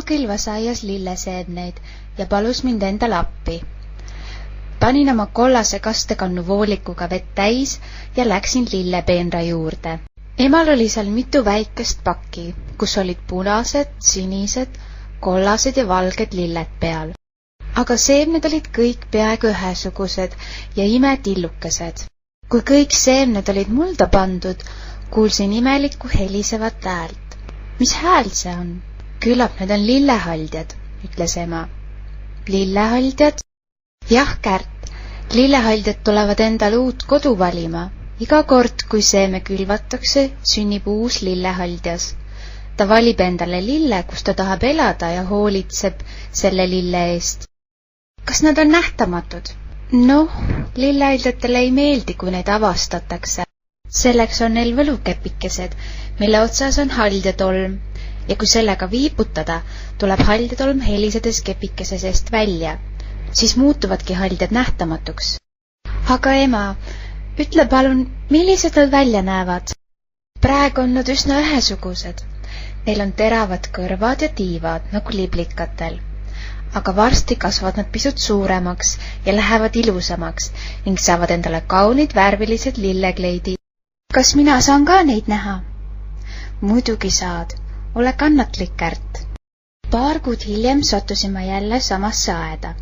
külvas aias lilleseemneid ja palus mind endale appi. Panin oma kollase kastekannu voolikuga vett täis ja läksin lillepeenra juurde. Emal oli seal mitu väikest pakki, kus olid punased, sinised, kollased ja valged lilled peal. Aga seemned olid kõik peaaegu ühesugused ja imetillukesed. Kui kõik seemned olid mulda pandud, kuulsin imelikku helisevat häält. Mis hääl see on? Küllap need on lillehaldjad, ütles ema. Lillehaldjad? Jah, Kärt, lillehaldjad tulevad endale uut kodu valima. Iga kord, kui seeme külvatakse, sünnib uus lillehaldjas. Ta valib endale lille, kus ta tahab elada ja hoolitseb selle lille eest. Kas nad on nähtamatud? Noh, lillehaldjatele ei meeldi, kui neid avastatakse. Selleks on neil võlukepikesed, mille otsas on haldjatolm ja kui sellega viibutada, tuleb haldjatolm helisedes kepikese seest välja. Siis muutuvadki haldjad nähtamatuks. Aga ema, ütle palun, millised nad välja näevad? Praegu on nad üsna ühesugused. Neil on teravad kõrvad ja tiivad, nagu liblikatel. Aga varsti kasvavad nad pisut suuremaks ja lähevad ilusamaks ning saavad endale kaunid värvilised lillekleidid. Kas mina saan ka neid näha? Muidugi saad. Ole kannatlik, Kärt. Paar kuud hiljem sattusin ma jälle samasse aeda.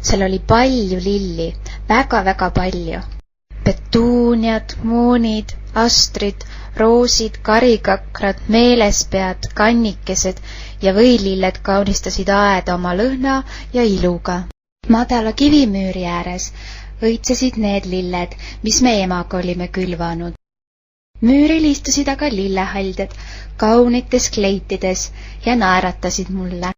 Seal oli palju lilli, väga-väga palju. Petuuniad, muunid, astrid, roosid, karikakrad, meelespead, kannikesed ja võililled kaunistasid aeda oma lõhna ja iluga. Madala kivimüüri ääres õitsesid need lilled, mis me emaga olime külvanud. Müüril istusid aga lillehaldjad kaunites kleitides ja naeratasid mulle.